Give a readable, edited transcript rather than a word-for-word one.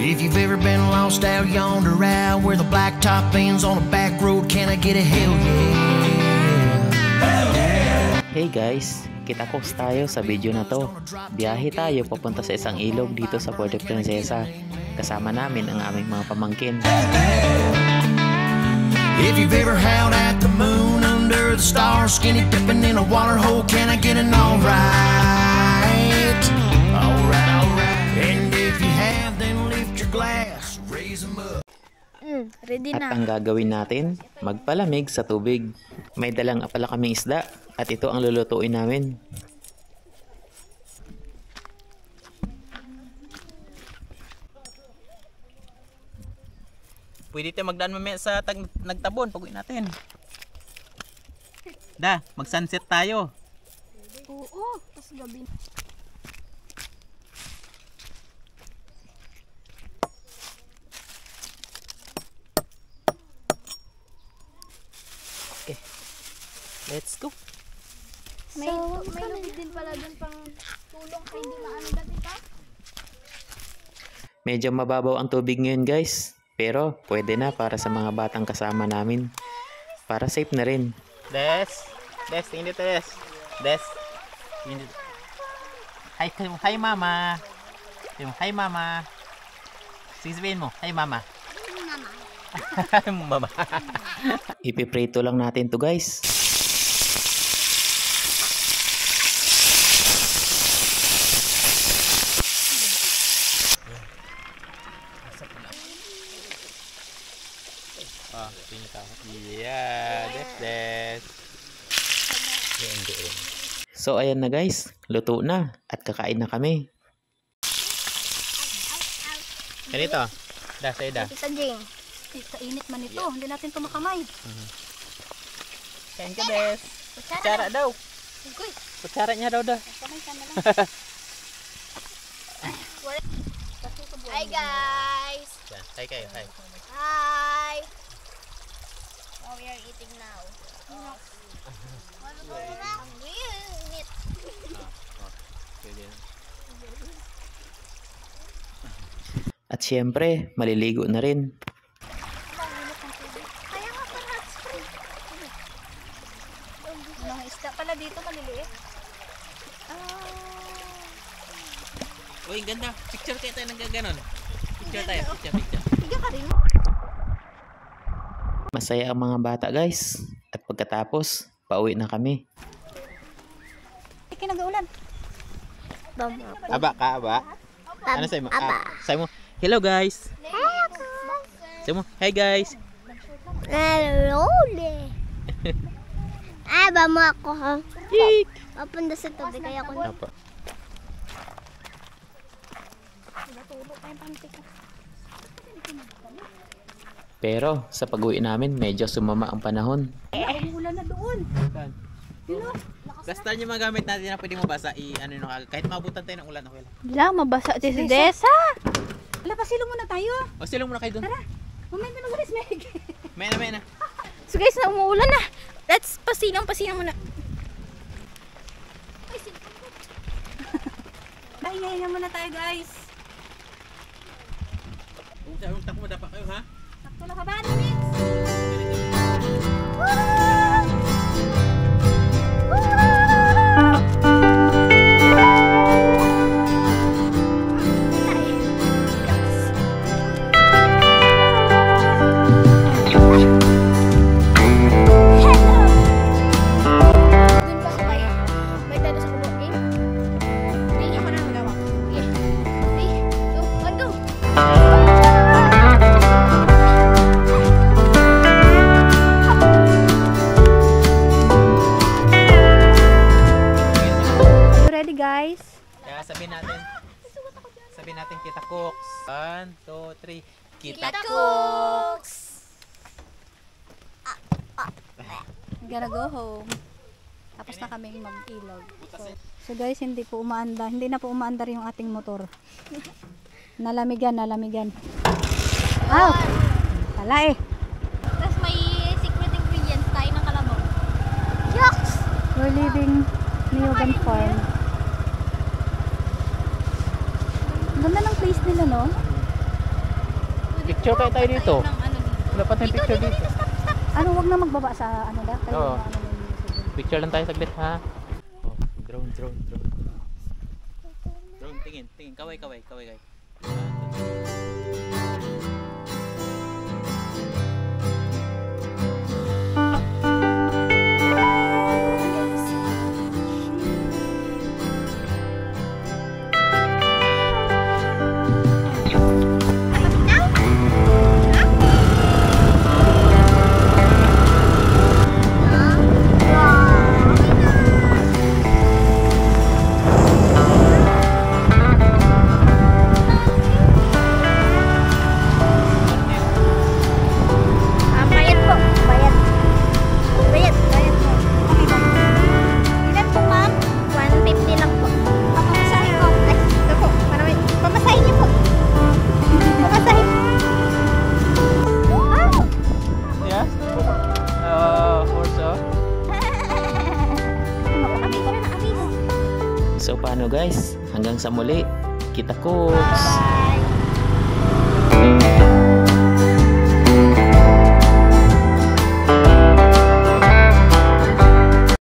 If you've ever been lost out yonder out where the blacktop ends on a back road, can I get a hell yeah? Hell yeah! Hey guys, kita-koks tayo sa video na to. Biyahe tayo papunta sa isang ilog dito sa Puerto Princesa. Kasama namin ang aming mga pamangkin. If you've ever held at the moon under the stars, skinny dipping in a water hole, can I get an alright? Alright, alright. And if you have, then lift your glass, raise them up. Ready At na. ang gagawin natin, magpalamig sa tubig. May dalang pala kaming isda at ito ang lulutuin namin. Pwede tayo magdaan mamaya sa nagtabon pag-uwi natin. Da, mag-sunset tayo. Oo, tas gabi. Okay, let's go. May lubid din pala dun pang tulong kay hindi maano dati ka. Medyo mababaw ang tubig ngayon guys. Pero pwede na para sa mga batang kasama namin. Para safe na rin. Des, tingin dito Des. Tingin dito. Hi mama. Hi mama. Sabihin mo, hi mama. Mama. Ipiprito lang natin to guys. Yeah, Des. So ayan na guys, luto na at kakain na kami. Ganito. Da, sa'yo da. Isa Jing. Kainit man ito, hindi natin ito makamay. Kain ka Des. Kutsara daw. Uy, Kutsara niya daw da. kamay ka na lang. Hi guys! Yan, hi kayo, hi. Hi! Oh, we are eating now. Ang init. At syempre, maliligo na rin. Kaya nga pa hot spring. Mga isda pala dito maliliit. Uy, ganda. Picture kayo tayo ng gaganon. Picture tayo, picture. Higa ka rin. Masaya ang mga bata guys. At pagkatapos, pauwi na kami. Hindi nag-uulan. Aba ka, aba? Ano sa'yo mo? Sa'yo mo, hello guys. Sa'yo mo, hi guys. Lole. Aba mo ako ha. Papunta sa tabi kaya ako. Apa? Pero sa pag-uwi namin, medyo sumama ang panahon. Ulan na doon. Basta yung mga gamit natin na pwede mabasa, ano yun, kahit mabutan tayo ng ulan, okay lang. Wala, mabasa si Desa. Wala, pasilong muna tayo. O, silong muna kayo dun. Tara, mamaya na mag-alis, Meg. May na. So guys, na umuulan na. Let's pasilang muna. Ay, muna tayo guys. Kung tako mo dapat kayo, ha? Sakto lang ka ba, Mix? Guys, Kaya sabihin natin kita-koks. 1, 2, 3. Kita-koks! Gotta go home. Tapos na kaming mag-ilog. So guys, hindi na po umaandar yung ating motor. Nalamigan. Wow! Pala eh. Tapos may secret ingredients tayo ng kalabaw. Yucks! We're leaving Niogan Farm. Ganda ng place nila, no? Picture kayo tayo dito. Wala pa tayong picture dito. Ano, wag na magbaba sa ano da? Kayo Oo. na ano yung Picture lang tayo saglit ha. Oh, drone. Drone, tingin. Kaway. bayad po. Bayad po. Okay ba? Ilan po, ma'am? 150 lang po. Pamasahin ko. Ay, ito po. Pamasahin niyo po. Pamasahin. Yeah? Also. So paano guys? Hanggang sa muli. Kita-kits!